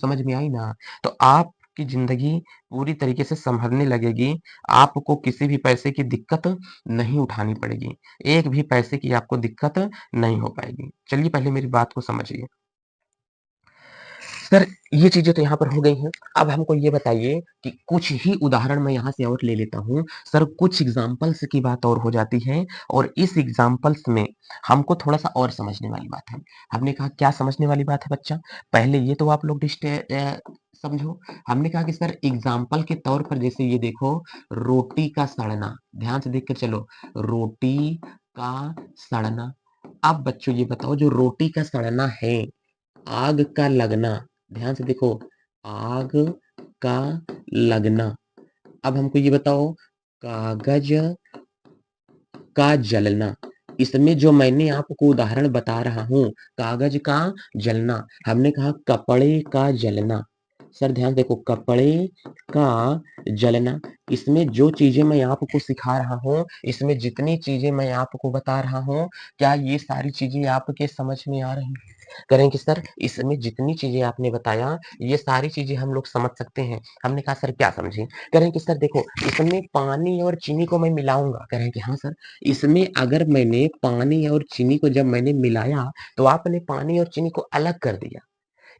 समझ में आई ना, तो आपकी ज़िंदगी पूरी तरीके से सँभलने लगेगी। आपको किसी भी पैसे की दिक्कत नहीं उठानी पड़ेगी। एक भी पैसे की आपको दिक्कत नहीं हो पाएगी। चलिए पहले मेरी बात को समझिए। सर, ये चीज़ें तो यहाँ पर हो गई हैं। अब हमको ये बताइए कि कुछ ही उदाहरण मैं यहाँ से और ले लेता हूँ। सर, कुछ एग्ज़ाम्पल्स की बात और हो जाती है और इस एग्ज़ाम्पल्स में हमको थोड़ा-सा और समझने वाली बात है। हमने कहा क्या समझने वाली बात है बच्चा? पहले ये तो आप लोग समझो। हमने कहा कि सर एग्ज़ाम्पल के तौर पर जैसे ये देखो रोटी का सड़ना, ध्यान से देख के चलो, रोटी का सड़ना। अब बच्चों ये बताओ जो रोटी का सड़ना है, आग का लगना, ध्यान से देखो, आग का लगना। अब हमको ये बताओ कागज का जलना। इसमें जो मैंने आपको उदाहरण बता रहा हूँ, कागज का जलना, हमने कहा कपड़े का जलना। सर ध्यान देखो, कपड़े का जलना। इसमें जो चीज़ें मैं आपको सिखा रहा हूँ, इसमें जितनी चीज़ें मैं आपको बता रहा हूँ, क्या ये सारी चीज़ें आपके समझ में आ रही हैं? करें कि सर इसमें जितनी चीज़ें आपने बताया, ये सारी चीज़ें हम लोग समझ सकते हैं। हमने कहा सर क्या समझे? कह रहे हैं कि सर देखो इसमें पानी और चीनी को मैं मिलाऊँगा। कह रहे हैं कि हाँ सर, इसमें अगर मैंने पानी और चीनी को जब मैंने मिलाया, तो आपने पानी और चीनी को अलग कर दिया।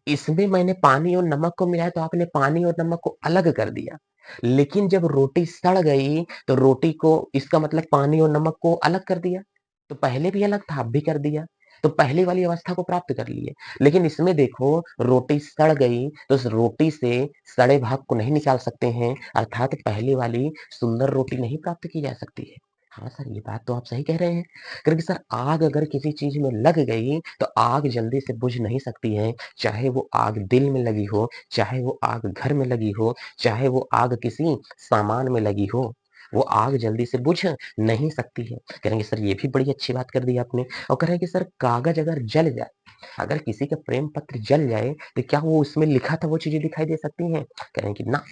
इसमें मैंने पानी और नमक को मिलाया तो आपने पानी और नमक को अलग कर दिया। लेकिन जब रोटी सड़ गई, तो रोटी को इसका मतलब पानी और नमक को अलग कर दिया। तो पहले भी अलग था, अब भी कर दिया। तो पहले वाली अवस्था को प्राप्त कर लिए। लेकिन इसमें देखो रोटी सड़ गई, तो उस रोटी से सड़े भाग को नहीं निकाल सकते हैं, अर्थात पहले वाली सुंदर रोटी नहीं प्राप्त की जा सकती है। हाँ सर, ये बात तो आप सही कह रहे हैं। क्योंकि सर आग अगर किसी चीज़ में लग गई, तो आग जल्दी से बुझ नहीं सकती है। चाहे वो आग दिल में लगी हो, चाहे वो आग घर में लगी हो, चाहे वो आग किसी सामान में लगी हो, वो आग जल्दी से बुझ नहीं सकती है। कहेंगे सर ये भी बड़ी अच्छी बात कर दी आपने। और कह रहे हैं कि सर कागज अगर जल जाए, अगर किसी का प्रेम पत्र जल जाए, तो क्या वो उसमें लिखा था वो चीज़ें दिखाई दे सकती हैं? कह रहे हैं कि ना,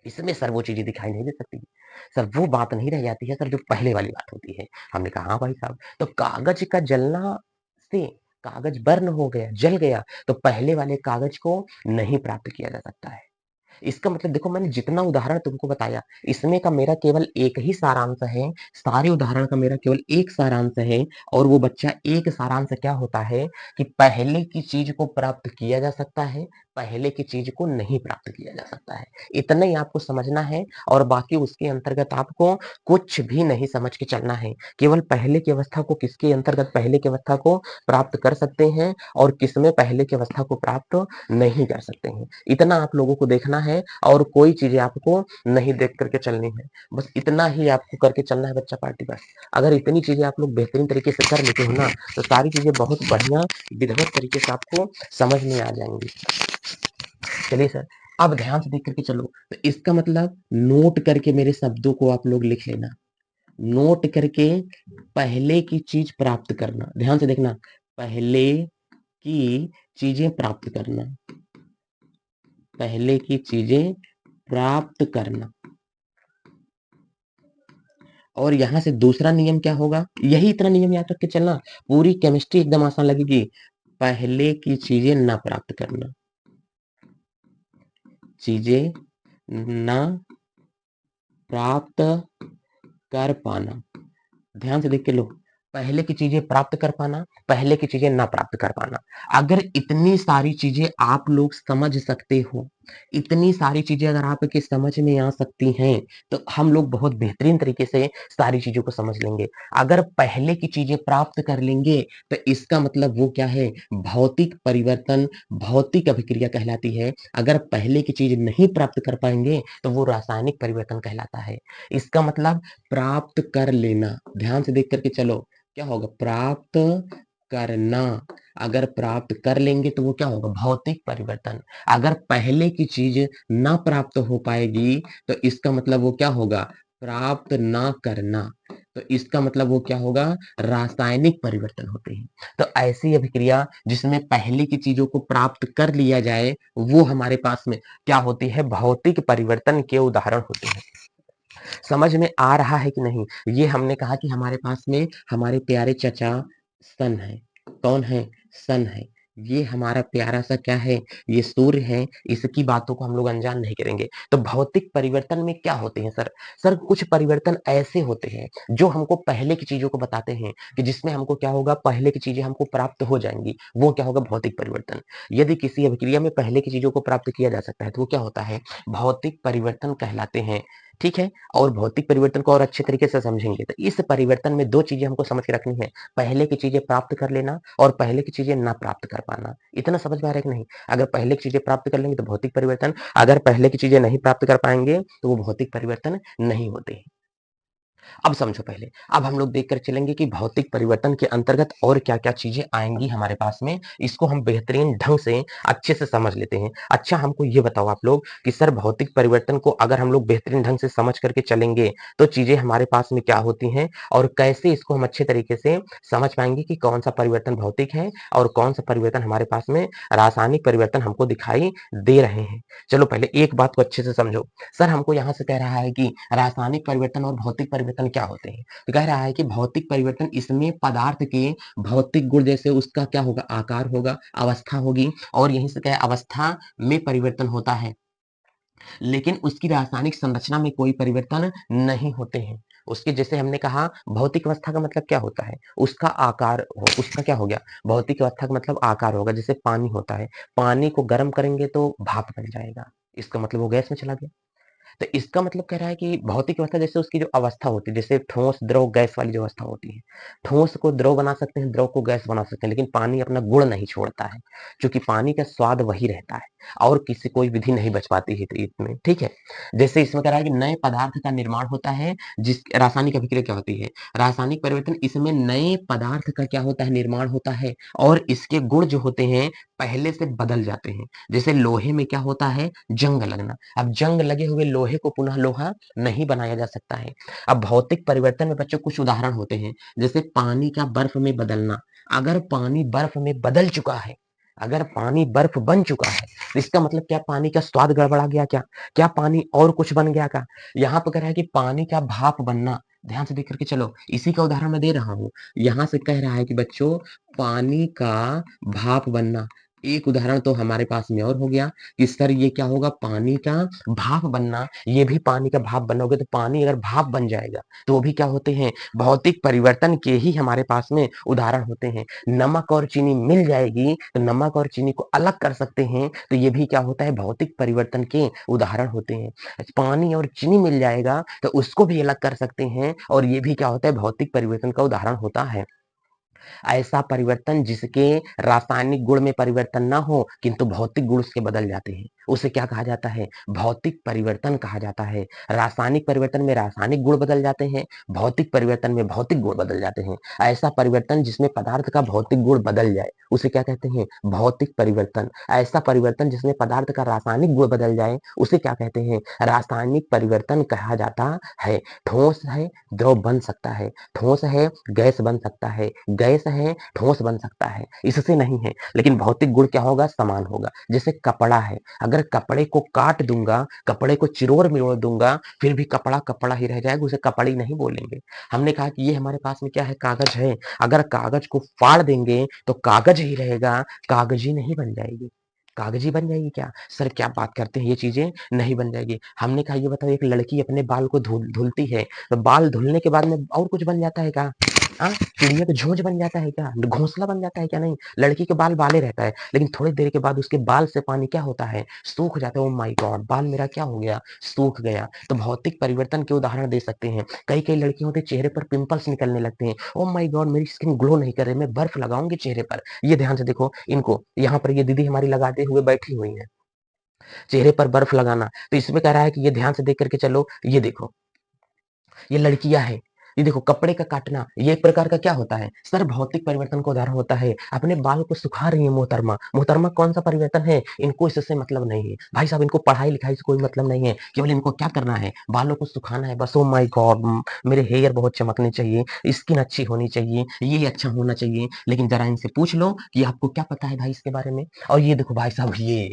इसमें सर वो चीज़ें दिखाई नहीं दे सकती। सर वो बात नहीं रह जाती है सर जो पहले वाली बात होती है। हमने कहा हाँ भाई साहब, तो कागज का जलना से कागज बर्न हो गया, जल गया, तो पहले वाले कागज को नहीं प्राप्त किया जा सकता है। इसका मतलब देखो मैंने जितना उदाहरण तुमको बताया, इसमें का मेरा केवल एक ही सारांश है, सारे उदाहरण का मेरा केवल एक सारांश है और वो बच्चा एक सारांश क्या होता है कि पहले की चीज़ को प्राप्त किया जा सकता है, पहले की चीज़ को नहीं प्राप्त किया जा सकता है। इतना ही आपको समझना है और बाकी उसके अंतर्गत आपको कुछ भी नहीं समझ के चलना है। केवल पहले की अवस्था को किसके अंतर्गत पहले की अवस्था को प्राप्त कर सकते हैं और किसमें पहले की अवस्था को प्राप्त नहीं कर सकते हैं। इतना आप लोगों को देखना है और कोई चीज़ें आपको नहीं देख कर के चलनी है। बस इतना ही आपको करके चलना है बच्चा पार्टी बस। अगर इतनी चीज़ें आप लोग बेहतरीन तरीके से कर लेते हो ना, तो सारी चीज़ें बहुत बढ़िया विधिवत तरीके से आपको समझ में आ जाएँगी। चलिए सर, अब ध्यान से देख कर के चलो। तो इसका मतलब नोट करके मेरे शब्दों को आप लोग लिख लेना। नोट करके पहले की चीज़ प्राप्त करना। ध्यान से देखना, पहले की चीज़ें प्राप्त करना। पहले की चीज़ें प्राप्त करना। और यहाँ से दूसरा नियम क्या होगा? यही इतना नियम याद रख के चलना, पूरी केमिस्ट्री एकदम आसान लगेगी। पहले की चीज़ें ना प्राप्त करना। चीज़ें ना प्राप्त कर पाना। ध्यान से देख के लो, पहले की चीज़ें प्राप्त कर पाना, पहले की चीज़ें ना प्राप्त कर पाना। अगर इतनी सारी चीज़ें आप लोग समझ सकते हो, इतनी सारी चीज़ें अगर आपके समझ में आ सकती हैं, तो हम लोग बहुत बेहतरीन तरीके से सारी चीज़ों को समझ लेंगे। अगर पहले की चीज़ें प्राप्त कर लेंगे, तो इसका मतलब वो क्या है? भौतिक परिवर्तन, भौतिक अभिक्रिया कहलाती है। अगर पहले की चीज़ नहीं प्राप्त कर पाएँगे, तो वो रासायनिक परिवर्तन कहलाता है। इसका मतलब प्राप्त कर लेना। ध्यान से देख कर के चलो, क्या होगा? प्राप्त करना। अगर प्राप्त कर लेंगे तो वो क्या होगा? भौतिक परिवर्तन। अगर पहले की चीज़ ना प्राप्त हो पाएगी, तो इसका मतलब वो क्या होगा? प्राप्त ना करना। तो इसका मतलब वो क्या होगा? रासायनिक परिवर्तन होते हैं। तो ऐसी अभिक्रिया जिसमें पहले की चीज़ों को प्राप्त कर लिया जाए, वो हमारे पास में क्या होती है? भौतिक परिवर्तन के उदाहरण होते हैं। समझ में आ रहा है कि नहीं? ये हमने कहा कि हमारे पास में हमारे प्यारे चचा सन है। कौन है? सन है। ये हमारा प्यारा-सा क्या है, ये सूर्य है, इसकी बातों को हम लोग अनजान नहीं करेंगे। तो भौतिक परिवर्तन में क्या होते हैं सर? सर कुछ परिवर्तन ऐसे होते हैं, जो हमको पहले की चीज़ों को बताते हैं, कि जिसमें हमको क्या होगा, पहले की चीज़ें हमको प्राप्त हो जाएँगी, वो क्या होगा भौतिक परिवर्तन। यदि किसी अभिक्रिया में पहले की चीज़ों को प्राप्त किया जा सकता है, तो वो क्या होता है, भौतिक परिवर्तन कहलाते हैं, ठीक है? और भौतिक परिवर्तन को और अच्छे तरीके से समझेंगे, तो इस परिवर्तन में 2 चीज़ें हमको समझ के रखनी है, पहले की चीज़ें प्राप्त कर लेना और पहले की चीज़ें ना प्राप्त कर पाना। इतना समझ में आ रहा है कि नहीं? अगर पहले की चीज़ें प्राप्त कर लेंगे तो भौतिक परिवर्तन, अगर पहले की चीज़ें नहीं प्राप्त कर पाएँगे, तो वो भौतिक परिवर्तन नहीं होते हैं। अब समझो पहले, अब हम लोग देख कर चलेंगे कि भौतिक परिवर्तन के अंतर्गत और क्या-क्या चीज़ें आएँगी हमारे पास में, इसको हम बेहतरीन ढंग से अच्छे से समझ लेते हैं। अच्छा हमको ये बताओ आप लोग कि सर भौतिक परिवर्तन को अगर हम लोग बेहतरीन ढंग से समझ कर के चलेंगे, तो चीज़ें हमारे पास में क्या होती हैं और कैसे इसको हम अच्छे तरीके से समझ पाएँगे कि कौन-सा परिवर्तन भौतिक है और कौन-सा परिवर्तन हमारे पास में रासायनिक परिवर्तन हमको दिखाई दे रहे हैं। चलो पहले एक बात को अच्छे से समझो। सर हमको यहाँ से कह रहा है कि रासायनिक परिवर्तन और भौतिक परिवर्तन क्या होते हैं? तो कह रहा है कि भौतिक परिवर्तन इसमें पदार्थ के भौतिक गुण जैसे उसका क्या होगा आकार होगा, अवस्था होगी और यहीं से क्या है अवस्था में परिवर्तन होता है। लेकिन उसकी रासायनिक संरचना में कोई परिवर्तन नहीं होते हैं। उसके जैसे हमने कहा भौतिक अवस्था का मतलब क्या होता है? उसका आकार हो उसका क्या हो गया? भौतिक अवस्था का मतलब आकार होगा जैसे पानी होता है। पानी को गर्म करेंगे तो भाप बन जाएगा। इसका मतलब वो गैस में चला गया। तो इसका मतलब कह रहा है कि भौतिक अवस्था जैसे उसकी जो अवस्था होती है, जैसे ठोस, द्रव, गैस वाली जो अवस्था होती है। ठोस को द्रव बना सकते हैं, द्रव को गैस बना सकते हैं, लेकिन पानी अपना गुण नहीं छोड़ता है, क्योंकि पानी का स्वाद वही रहता है और किसी कोई विधि नहीं बच पाती है इसमें, ठीक है? जैसे इसमें कह रहा है कि नए पदार्थ का निर्माण होता है, जिस रासायनिक अभिक्रिया क्या होती है? रासायनिक परिवर्तन इसमें नए पदार्थ का क्या होता है? निर्माण होता है और इसके गुण जो होते हैं, पहले से बदल जाते हैं। जैसे लोहे में क्या होता है? जंग लगना। अब जंग लगे हुए लोहे को पुनः लोहा नहीं बनाया जा सकता है। अब भौतिक परिवर्तन में बच्चों कुछ उदाहरण होते हैं, जैसे पानी का बर्फ में बदलना। अगर पानी बर्फ में बदल चुका है, अगर पानी बर्फ बन चुका है, तो इसका मतलब क्या पानी का स्वाद गड़बड़ा गया क्या? क्या पानी और कुछ बन गया क्या? यहाँ पे कह रहा है कि पानी का भाप बनना। ध्यान से देख कर के चलो, इसी का उदाहरण मैं दे रहा हूँ। यहाँ से कह रहा है कि बच्चों पानी का भाप बनना। एक उदाहरण तो हमारे पास में और हो गया कि सर ये क्या होगा पानी का भाप बनना, ये भी पानी का भाप बनना होगा तो पानी अगर भाप बन जाएगा, तो वो भी क्या होते हैं भौतिक परिवर्तन के ही हमारे पास में उदाहरण होते हैं। नमक और चीनी मिल जाएगी, तो नमक और चीनी को अलग कर सकते हैं, तो ये भी क्या होता है भौतिक परिवर्तन के उदाहरण होते हैं। पानी और चीनी मिल जाएगा, तो उसको भी अलग कर सकते हैं और ये भी क्या होता है भौतिक परिवर्तन का उदाहरण होता है। ऐसा परिवर्तन जिसके रासायनिक गुण में परिवर्तन ना हो, किंतु भौतिक गुण उसके बदल जाते हैं, उसे क्या कहा जाता है? भौतिक परिवर्तन कहा जाता है। रासायनिक परिवर्तन में रासायनिक गुण बदल जाते हैं, भौतिक परिवर्तन में भौतिक गुण बदल जाते हैं। ऐसा परिवर्तन जिसमें पदार्थ का भौतिक गुण बदल जाए, उसे क्या कहते हैं? भौतिक परिवर्तन। ऐसा परिवर्तन जिसमें पदार्थ का रासायनिक गुण बदल जाए, उसे क्या कहते हैं? रासायनिक परिवर्तन कहा जाता है। ठोस है, द्रव बन सकता है, ठोस है, गैस बन सकता है, गैस है, ठोस बन सकता है, इससे नहीं है। लेकिन भौतिक गुण क्या होगा? समान होगा। जैसे कपड़ा है, अगर कपड़े को काट दूँगा, कपड़े को चिरोड़-मिरोड़ दूँगा, फिर भी कपड़ा कपड़ा ही रह जाएगा, उसे कपड़ी नहीं बोलेंगे। हमने कहा कि ये हमारे पास में क्या है? कागज़ है। अगर कागज़ को फाड़ देंगे, तो कागज़ ही रहेगा, कागज़ी नहीं बन जाएगी। कागज़ी बन जाएगी क्या? सर क्या बात करते हैं, ये चीज़ें नहीं बन जाएगी। हमने कहा ये बताओ एक लड़की अपने बाल को धुलती है, तो बाल धुलने के बाद में और कुछ बन जाता है क्या? हाँ, चिड़िया का झोंझ बन जाता है क्या? घोंसला बन जाता है क्या? नहीं, लड़की के बाल बाले रहता है, लेकिन थोड़ी देर के बाद उसके बाल से पानी क्या होता है? सूख जाता है। Oh my God! बाल मेरा क्या हो गया? सूख गया। तो भौतिक परिवर्तन के उदाहरण दे सकते हैं। कई-कई लड़कियों के चेहरे पर पिंपल्स निकलने लगते हैं। Oh my God! मेरी स्किन ग्लो नहीं कर रही, मैं बर्फ लगाऊँगी चेहरे पर। ये ध्यान से देखो इनको, यहाँ पर ये दीदी हमारी लगाते हुए बैठी हुई हैं, चेहरे पर बर्फ लगाना। तो इसमें कह रहा है कि ये ध्यान से देख कर के चलो, ये देखो। ये लड़कियाँ हैं। ये देखो कपड़े का काटना, ये एक प्रकार का क्या होता है? सर भौतिक परिवर्तन का उदाहरण होता है। अपने बाल को सुखा रही है मोहतरमा। मोहतरमा कौन-सा परिवर्तन है? इनको इससे मतलब नहीं है। भाई साहब इनको पढ़ाई-लिखाई से कोई मतलब नहीं है। केवल इनको क्या करना है? बालों को सुखाना है बस। Oh my God! मेरे हेयर बहुत चमकने चाहिए, स्किन अच्छी होनी चाहिए, ये अच्छा होना चाहिए। लेकिन ज़रा इनसे पूछ लो कि आपको क्या पता है भाई इसके बारे में? और ये देखो भाई साहब ये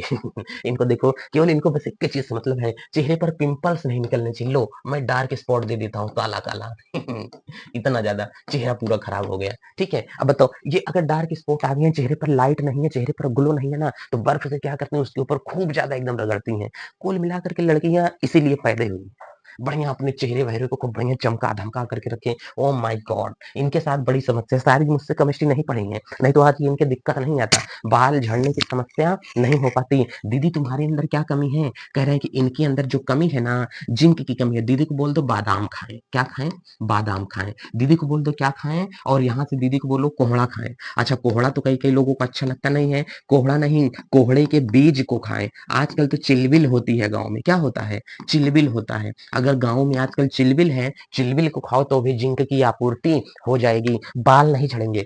इनको देखो, केवल इनको बस एक ही चीज़ से मतलब है, चेहरे पर पिंपल्स नहीं निकलने चाहिए। लो, मैं डार्क स्पॉट दे देता हूँ काला-काला। इतना ज़्यादा चेहरा पूरा खराब हो गया, ठीक है? अब बताओ ये अगर डार्क स्पॉट आ गए हैं, चेहरे पर लाइट नहीं है, चेहरे पर ग्लो नहीं है ना, तो बर्फ से क्या करते हैं उसके ऊपर खूब ज़्यादा एकदम रगड़ती हैं। कुल मिलाकर के लड़कियाँ इसीलिए पैदा हुई। बढ़िया अपने चेहरे-वहेरे को खूब बढ़िया चमका-धमका करके रखें। Oh my God! इनके साथ बड़ी समस्या शायद मुझसे केमिस्ट्री नहीं पढ़ी है, नहीं तो आज ये इनके दिक्कत नहीं आता। बाल झड़ने की समस्या नहीं हो पाती। दीदी तुम्हारे अंदर क्या कमी है? कह रहे हैं कि इनके अंदर जो कमी है ना, जिंक की कमी है। दीदी को बोल दो बादाम खाएँ। क्या खाएँ? बादाम खाएँ। दीदी को बोल दो क्या खाएँ? और यहाँ से दीदी को बोलो कोहड़ा खाएँ। अच्छा कोहड़ा तो कई-कई लोगों को अच्छा लगता नहीं है। कोहड़ा नहीं, कोहड़े के बीज को खाएँ। आजकल तो चिलबिल होती है गाँव में। क्या होता है? चिलबिल होता है। अगर गाँव में आजकल चिलबिल है, चिलबिल को खाओ तो भी जिंक की आपूर्ति हो जाएगी, बाल नहीं झड़ेंगे।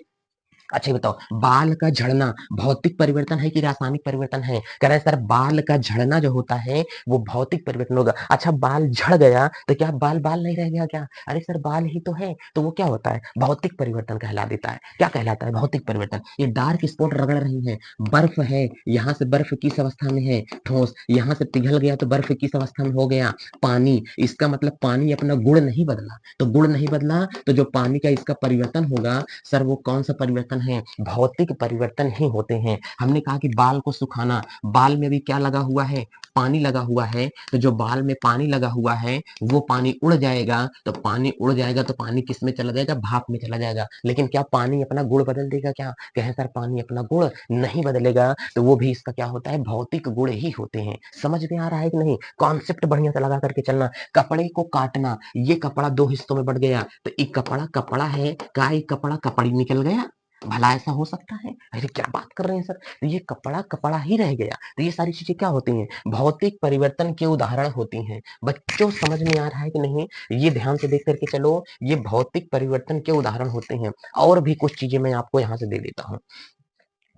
अच्छा ये बताओ बाल का झड़ना भौतिक परिवर्तन है कि रासायनिक परिवर्तन है? कह रहे हैं सर बाल का झड़ना जो होता है वो भौतिक परिवर्तन होगा। अच्छा बाल झड़ गया तो क्या बाल नहीं रह गया क्या? अरे सर बाल ही तो है, तो वो क्या होता है? भौतिक परिवर्तन कहला देता है। क्या कहलाता है? भौतिक परिवर्तन। ये डार्क स्पॉट रगड़ रही हैं, बर्फ है, यहाँ से बर्फ किस अवस्था में है? ठोस। यहाँ से पिघल गया तो बर्फ किस अवस्था में हो गया? पानी। इसका मतलब पानी अपना गुण नहीं बदला, तो गुण नहीं बदला तो जो पानी का इसका परिवर्तन होगा सर वो कौन सा परिवर्तन है? भौतिक परिवर्तन ही होते हैं। हमने कहा कि बाल को सुखाना, बाल में भी क्या लगा हुआ है? पानी लगा हुआ है, तो जो बाल में पानी लगा हुआ है, वो पानी उड़ जाएगा, तो पानी उड़ जाएगा तो पानी किस में चला जाएगा? भाप में चला जाएगा। लेकिन क्या पानी अपना गुण बदल देगा क्या? कहें सर पानी अपना गुण नहीं बदलेगा, तो वो भी इसका क्या होता है? भौतिक गुण ही होते हैं। समझ में आ रहा है कि नहीं? कॉन्सेप्ट बढ़िया से लगा करके चलना। कपड़े को काटना, ये कपड़ा 2 हिस्सों में बँट गया, तो एक कपड़ा कपड़ा है, का एक कपड़ा कपड़ी निकल गया? भला ऐसा हो सकता है? अरे क्या बात कर रहे हैं सर? तो ये कपड़ा कपड़ा ही रह गया। तो ये सारी चीज़ें क्या होती हैं? भौतिक परिवर्तन के उदाहरण होती हैं। बच्चों समझ में आ रहा है कि नहीं? ये ध्यान से देख कर के चलो, ये भौतिक परिवर्तन के उदाहरण होते हैं। और भी कुछ चीज़ें मैं आपको यहाँ से दे देता हूँ।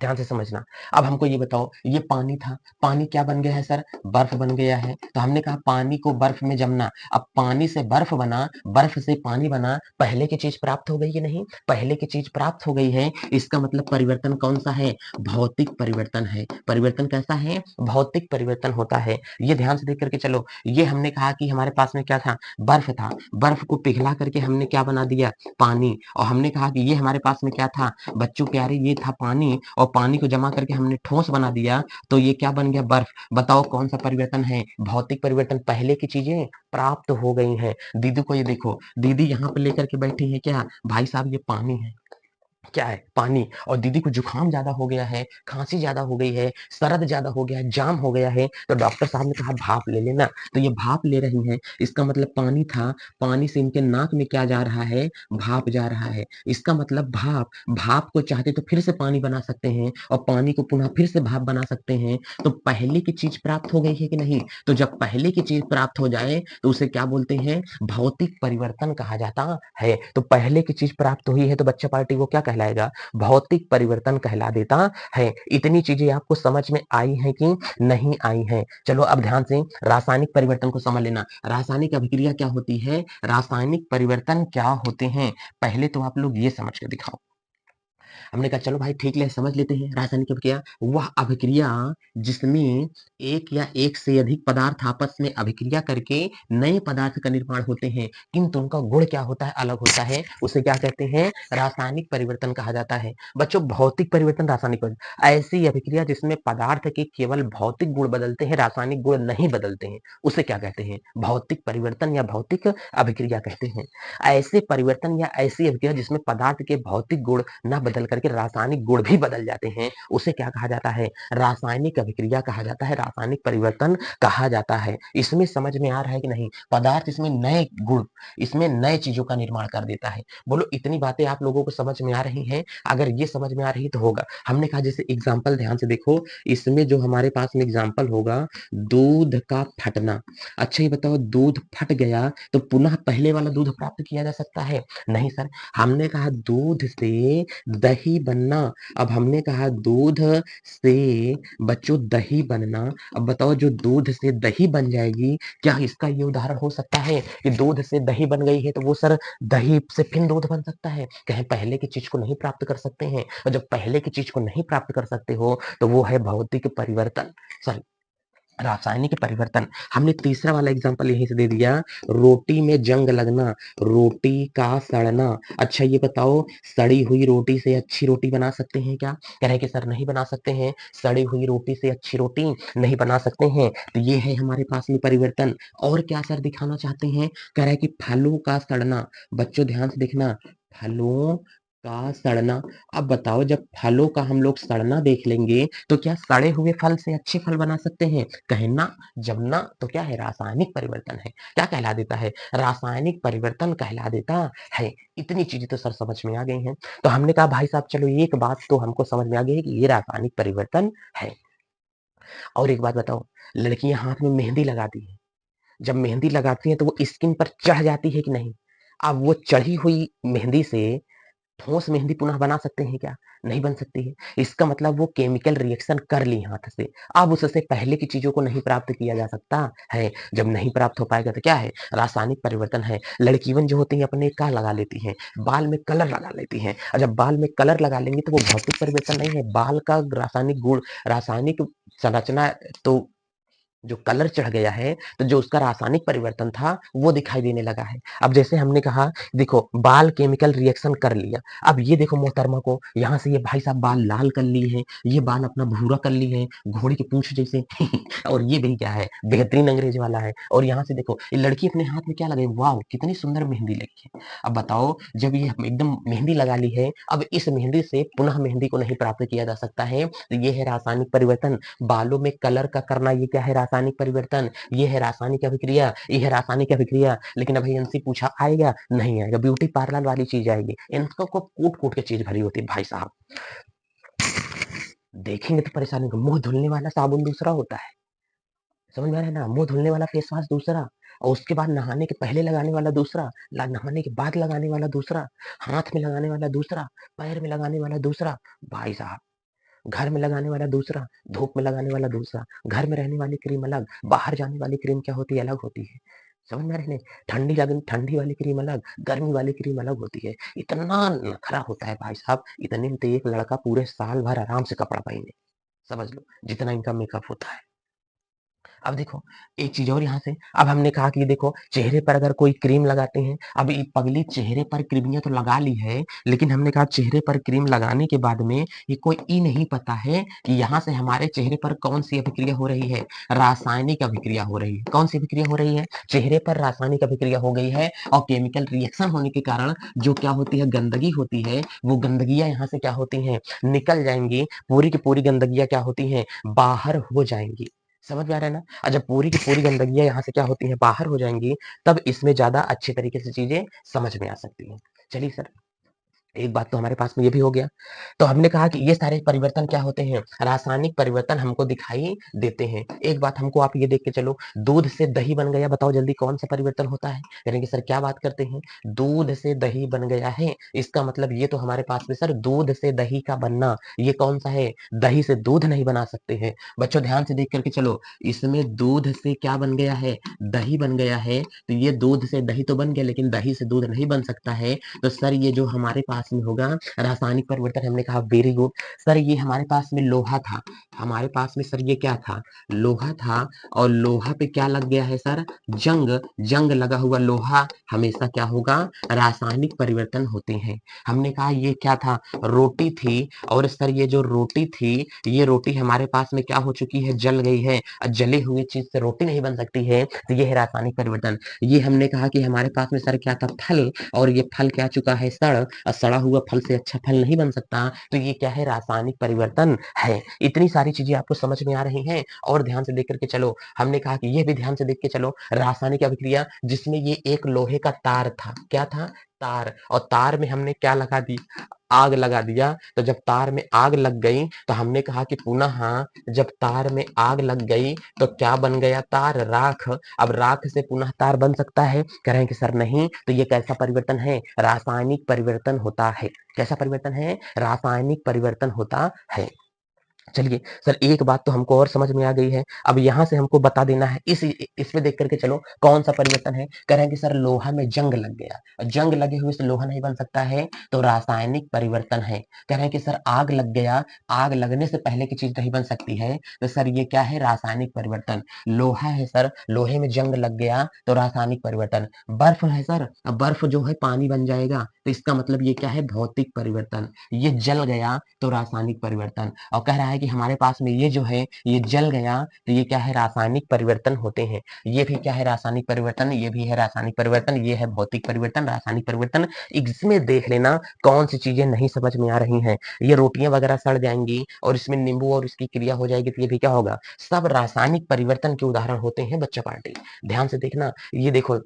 ध्यान से समझना। अब हमको ये बताओ, ये पानी था, पानी क्या बन गया है सर? बर्फ बन गया है। तो हमने कहा पानी को बर्फ में जमना। अब पानी से बर्फ बना, बर्फ से पानी बना, पहले की चीज़ प्राप्त हो गई कि नहीं? पहले की चीज़ प्राप्त हो गई है, इसका मतलब परिवर्तन कौन-सा है? भौतिक परिवर्तन है। परिवर्तन कैसा है? भौतिक परिवर्तन होता है। ये ध्यान से देख कर के चलो, ये हमने कहा कि हमारे पास में क्या था? बर्फ था। बर्फ को पिघला करके हमने क्या बना दिया? पानी। और हमने कहा कि ये हमारे पास में क्या था? बच्चों प्यारे ये था पानी और पानी को जमा करके हमने ठोस बना दिया, तो ये क्या बन गया? बर्फ। बताओ कौन-सा परिवर्तन है? भौतिक परिवर्तन। पहले की चीज़ें प्राप्त हो गई हैं। दीदी को ये देखो, दीदी यहाँ पे लेकर के बैठी है क्या? भाई साहब ये पानी है। क्या है? पानी। और दीदी को जुकाम ज़्यादा हो गया है, खाँसी ज़्यादा हो गई है, सरद ज़्यादा हो गया है, जाम हो गया है, तो डॉक्टर साहब ने कहा भाप ले लेना। तो ये भाप ले रही हैं, इसका मतलब पानी था, पानी से इनके नाक में क्या जा रहा है? भाप जा रहा है। इसका मतलब भाप, भाप को चाहते तो फिर से पानी बना सकते हैं और पानी को पुनः फिर से भाप बना सकते हैं। तो पहले की चीज़ प्राप्त हो गई है कि नहीं? तो जब पहले की चीज़ प्राप्त हो जाए, तो उसे क्या बोलते हैं? भौतिक परिवर्तन कहा जाता है। तो पहले की चीज़ प्राप्त हुई है, तो बच्चा पार्टी को क्या कहलाएगा? भौतिक परिवर्तन कहला देता है। इतनी चीज़ें आपको समझ में आई हैं कि नहीं आई हैं? चलो अब ध्यान से रासायनिक परिवर्तन को समझ लेना। रासायनिक अभिक्रिया क्या होती है? रासायनिक परिवर्तन क्या होते हैं? पहले तो आप लोग ये समझ के दिखाओ। हमने कहा चलो भाई ठीक है समझ लेते हैं रासायनिक अभिक्रिया वह अभिक्रिया जिसमें एक या एक से अधिक पदार्थ आपस में अभिक्रिया करके नए पदार्थ का निर्माण होते हैं किंतु उनका गुण क्या होता है अलग होता है उसे क्या कहते हैं रासायनिक परिवर्तन कहा जाता है बच्चों भौतिक परिवर्तन रासायनिक परिवर्तन ऐसी अभिक्रिया जिसमें पदार्थ के केवल भौतिक गुण बदलते हैं रासायनिक गुण नहीं बदलते हैं उसे क्या कहते हैं भौतिक परिवर्तन या भौतिक अभिक्रिया कहते हैं ऐसे परिवर्तन या ऐसी अभिक्रिया जिसमें पदार्थ के भौतिक गुण न बदल करके रासायनिक गुण भी बदल जाते हैं उसे क्या कहा जाता है रासायनिक अभिक्रिया कहा जाता है रासायनिक परिवर्तन कहा जाता है इसमें समझ में आ रहा है कि नहीं पदार्थ इसमें नए गुण इसमें नए चीजों का निर्माण कर देता है बोलो इतनी बातें आप लोगों को समझ में आ रही हैं अगर ये समझ में आ रही तो होगा हमने कहा जैसे एग्जाम्पल ध्यान से देखो इसमें जो हमारे पास में एग्जाम्पल होगा दूध का फटना अच्छा ये बताओ दूध फट गया तो पुनः पहले वाला दूध प्राप्त किया जा सकता है नहीं सर हमने कहा दूध से दही बनना अब हमने कहा दूध से बच्चों दही बनना अब बताओ जो दूध से दही बन जाएगी क्या इसका ये उदाहरण हो सकता है कि दूध से दही बन गई है तो वो सर दही से फिर दूध बन सकता है कहीं पहले की चीज को नहीं प्राप्त कर सकते हैं और जब पहले की चीज को नहीं प्राप्त कर सकते हो तो वो है भौतिक परिवर्तन सॉरी रासायनिक परिवर्तन, हमने तीसरा वाला एग्जांपल यहीं से दे दिया, रोटी में जंग लगना, रोटी का सड़ना। अच्छा ये बताओ, सड़ी हुई रोटी से अच्छी रोटी बना सकते हैं क्या? कह रहे हैं कि सर नहीं बना सकते हैं, सड़ी हुई रोटी से अच्छी रोटी नहीं बना सकते हैं। तो ये है हमारे पास में परिवर्तन। और क्या सर दिखाना चाहते हैं? कह रहा है कि फलों का सड़ना। बच्चों ध्यान से देखना, फलों का सड़ना। अब बताओ, जब फलों का हम लोग सड़ना देख लेंगे तो क्या सड़े हुए फल से अच्छे फल बना सकते हैं? कहना जमना तो क्या है? रासायनिक परिवर्तन है। क्या कहला देता है? रासायनिक परिवर्तन कहला देता है। इतनी चीजें तो सर समझ में आ गई हैं। तो हमने कहा भाई साहब चलो एक बात तो हमको समझ में आ गई है कि ये रासायनिक परिवर्तन है। और एक बात बताओ, लड़कियां हाथ में मेहंदी लगाती हैं, जब मेहंदी लगाती हैं तो वो स्किन पर चढ़ जाती है कि नहीं? अब वो चढ़ी हुई मेहंदी से ठोस मेहंदी पुनः बना सकते हैं क्या? नहीं बन सकती है। इसका मतलब वो केमिकल रिएक्शन कर ली हाथ से। अब उससे पहले की चीज़ों को नहीं प्राप्त किया जा सकता है। जब नहीं प्राप्त हो पाएगा तो क्या है? रासायनिक परिवर्तन है। लड़कियाँ जो होती हैं अपने क्या लगा लेती हैं? बाल में कलर लगा लेती हैं और जब बाल में कलर लगा लेंगी तो वो भौतिक परिवर्तन नहीं है, बाल का रासायनिक गुण, रासायनिक संरचना तो जो कलर चढ़ गया है, तो जो उसका रासायनिक परिवर्तन था, वो दिखाई देने लगा है। अब जैसे हमने कहा, देखो बाल केमिकल रिएक्शन कर लिया। अब ये देखो मोहतरमा को, यहाँ से ये भाई साहब बाल लाल कर लिए हैं, ये बाल अपना भूरा कर लिए हैं, घोड़े की पूँछ जैसे और ये भी क्या है? बेहतरीन अंग्रेज वाला है। और यहाँ से देखो, ये लड़की अपने हाथ में क्या लगाई? वाओ! कितनी सुंदर मेहंदी लगी है। अब बताओ, जब ये एकदम मेहंदी लगा ली है, अब इस मेहंदी से पुनः मेहंदी को नहीं प्राप्त किया जा सकता है, तो ये है रासायनिक परिवर्तन। बालों में कलर का करना, ये क्या है? रासायनिक परिवर्तन। ये है रासायनिक अभिक्रिया, ये है रासायनिक अभिक्रिया। लेकिन अब एजेंसी पूछा आएगा? नहीं आएगा। ब्यूटी पार्लर वाली चीज आएगी, इनको को कूट कूट के चीज भरी होती है भाई साहब। देखेंगे तो परेशानी होगी। मुंह धुलने वाला साबुन दूसरा होता है, समझ में आ रहा है ना? मुंह धुलने वाला फेस वॉश दूसरा, और उसके बाद नहाने के पहले लगाने वाला दूसरा, नहाने के बाद लगाने वाला दूसरा, हाथ में लगाने वाला दूसरा, पैर में लगाने वाला दूसरा। भाई साहब, घर में लगाने वाला दूसरा, धूप में लगाने वाला दूसरा, घर में रहने वाली क्रीम अलग, बाहर जाने वाली क्रीम क्या होती है? अलग होती है। समझ में आ रही है? ठंडी वाली क्रीम अलग, गर्मी वाली क्रीम अलग होती है। इतना नखरा होता है भाई साहब, इतने में तो एक लड़का पूरे साल भर आराम से कपड़ा पहने, समझ लो जितना इनका मेकअप होता है। अब देखो एक चीज और यहाँ से, अब हमने कहा कि देखो चेहरे पर अगर कोई क्रीम लगाते हैं, अब ये पगली चेहरे पर क्रीमियां तो लगा ली है, लेकिन हमने कहा चेहरे पर क्रीम लगाने के बाद में ये कोई ई नहीं पता है कि यहाँ से हमारे चेहरे पर कौन सी अभिक्रिया हो रही है? रासायनिक अभिक्रिया हो रही है। कौन सी अभिक्रिया हो रही है? चेहरे पर रासायनिक अभिक्रिया हो गई है, और केमिकल रिएक्शन होने के कारण जो क्या होती है? गंदगी होती है, वो गंदगियां यहाँ से क्या होती हैं? निकल जाएंगी। पूरी की पूरी गंदगियां क्या होती हैं? बाहर हो जाएंगी। समझ में आ रहा है ना? और जब पूरी की पूरी गंदगियाँ यहाँ से क्या होती हैं? बाहर हो जाएँगी, तब इसमें ज़्यादा अच्छे तरीके से चीज़ें समझ में आ सकती हैं। चलिए सर, एक बात तो हमारे पास में ये भी हो गया। तो हमने कहा कि ये सारे परिवर्तन क्या होते हैं? रासायनिक परिवर्तन हमको दिखाई देते हैं। एक बात हमको आप ये देख के चलो, दूध से दही बन गया, बताओ जल्दी कौन-सा परिवर्तन होता है? कहेंगे सर क्या बात करते हैं? दूध से दही बन गया है, इसका मतलब ये तो हमारे पास में सर दूध से दही का बनना, ये कौन-सा है? दही से दूध नहीं बना सकते हैं। बच्चों ध्यान से देख कर के चलो, इसमें दूध से क्या बन गया है? दही बन गया है, तो ये दूध से दही तो बन गया, लेकिन दही से दूध नहीं बन सकता है। तो सर ये जो हमारे पास में होगा रासायनिक परिवर्तन, हमने कहा वेरी गुड। सर ये हमारे पास में लोहा था, हमारे पास में सर ये क्या था? लोहा था, और लोहा पे क्या लग गया है सर? जंग। जंग लगा हुआ लोहा हमेशा क्या होगा? रासायनिक परिवर्तन होते हैं। हमने कहा ये क्या था? रोटी थी, और सर ये जो रोटी थी, ये रोटी हमारे पास में क्या हो चुकी है? जल गई है। जले हुए चीज से रोटी नहीं बन सकती है, तो ये है रासायनिक परिवर्तन। ये हमने कहा कि हमारे पास में सर क्या था? फल, और ये फल क्या चुका है? सड़, और सड़ा हुआ फल से अच्छा फल नहीं बन सकता, तो ये क्या है? रासायनिक परिवर्तन है। इतनी सारी चीजें आपको समझ में आ रही हैं। और ध्यान से देख करके चलो, हमने कहा कि ये भी ध्यान से देख के चलो, रासायनिक अभिक्रिया जिसमें ये एक लोहे का तार था, क्या था? तार, और तार में हमने क्या लगा दी? आग लगा दिया। तो जब तार में आग लग गई, तो हमने कहा कि पुनः जब तार में आग लग गई तो क्या बन गया? तार, राख। अब राख से पुनः तार बन सकता है? कह रहे हैं कि सर नहीं। तो ये कैसा परिवर्तन है? रासायनिक परिवर्तन होता है। कैसा परिवर्तन है? रासायनिक परिवर्तन होता है। चलिए सर एक बात तो हमको और समझ में आ गई है। अब यहाँ से हमको बता देना है इसमें देख करके चलो कौन-सा परिवर्तन है? कह रहे हैं कि सर लोहा में जंग लग गया। जंग लगे हुए से लोहा नहीं बन सकता है, तो रासायनिक परिवर्तन है। कह रहे हैं कि सर आग लग गया, आग लगने से पहले की चीज़ नहीं बन सकती है, तो सर ये क्या है? रासायनिक परिवर्तन। लोहा है सर, लोहे में जंग लग गया तो रासायनिक परिवर्तन। बर्फ है सर, बर्फ जो है पानी बन जाएगा, तो इसका मतलब ये क्या है? भौतिक परिवर्तन। ये जल गया तो रासायनिक परिवर्तन। और कह रहा है कि हमारे पास में ये जो है ये जल गया तो ये क्या है? रासायनिक परिवर्तन होते हैं। ये भी क्या है? रासायनिक परिवर्तन। ये भी है रासायनिक परिवर्तन। ये है भौतिक परिवर्तन, रासायनिक परिवर्तन। इसमें देख लेना कौन सी चीजें नहीं समझ में आ रही हैं। ये रोटियां वगैरह सड़ जाएंगी और इसमें नींबू और इसकी क्रिया हो जाएगी तो ये भी क्या होगा? सब रासायनिक परिवर्तन के उदाहरण होते हैं बच्चा पार्टी। ध्यान से देखना। ये देखो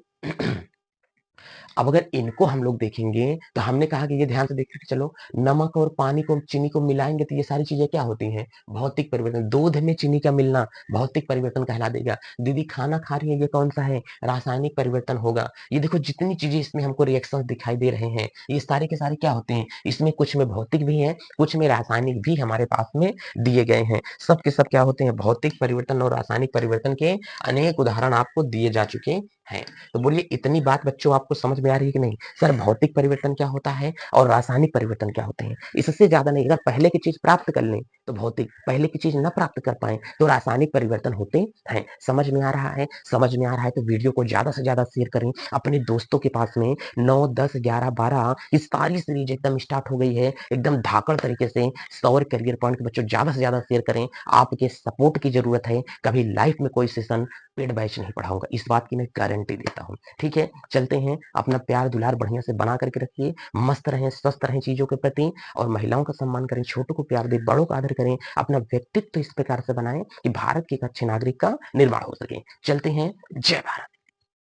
अब अगर इनको हम लोग देखेंगे तो हमने कहा कि ये ध्यान से देख के चलो, नमक और पानी को चीनी को मिलाएंगे तो ये सारी चीजें क्या होती हैं? भौतिक परिवर्तन। दूध में चीनी का मिलना भौतिक परिवर्तन कहला देगा। दीदी खाना खा रही है, ये कौन सा है? रासायनिक परिवर्तन होगा। ये देखो जितनी चीजें इसमें हमको रिएक्शन दिखाई दे रहे हैं ये सारे के सारे क्या होते हैं? इसमें कुछ में भौतिक भी है, कुछ में रासायनिक भी हमारे पास में दिए गए हैं। सब के सब क्या होते हैं? भौतिक परिवर्तन और रासायनिक परिवर्तन के अनेक उदाहरण आपको दिए जा चुके हैं। तो बोलिए इतनी बात बच्चों आपको समझ में आ रही है कि नहीं? सर भौतिक परिवर्तन क्या होता है और रासायनिक परिवर्तन क्या होते हैं? इससे ज्यादा नहीं। अगर पहले की चीज प्राप्त कर लें तो भौतिक, पहले की चीज न प्राप्त कर पाए तो रासायनिक परिवर्तन होते हैं। समझ में आ रहा है? समझ में आ रहा है तो वीडियो को ज्यादा से ज्यादा शेयर करें अपने दोस्तों के पास में। 9, 10, 11, 12 इस सारी सीरीज एकदम स्टार्ट हो गई है एकदम धाकड़ तरीके से। सौर करियर पॉइंट के बच्चों ज्यादा से ज्यादा शेयर करें। आपके सपोर्ट की जरूरत है। कभी लाइफ में कोई सेशन पेड बैच नहीं पढ़ाऊंगा, इस बात की मैं गारंटी देता हूँ। ठीक है, चलते हैं। अपना प्यार दुलार बढ़िया से बना करके रखिए। मस्त रहें, स्वस्थ रहें चीजों के प्रति और महिलाओं का सम्मान करें, छोटों को प्यार दें, बड़ों का आदर करें। अपना व्यक्तित्व इस प्रकार से बनाएं कि भारत के एक अच्छे नागरिक का निर्माण हो सके। चलते हैं। जय भारत।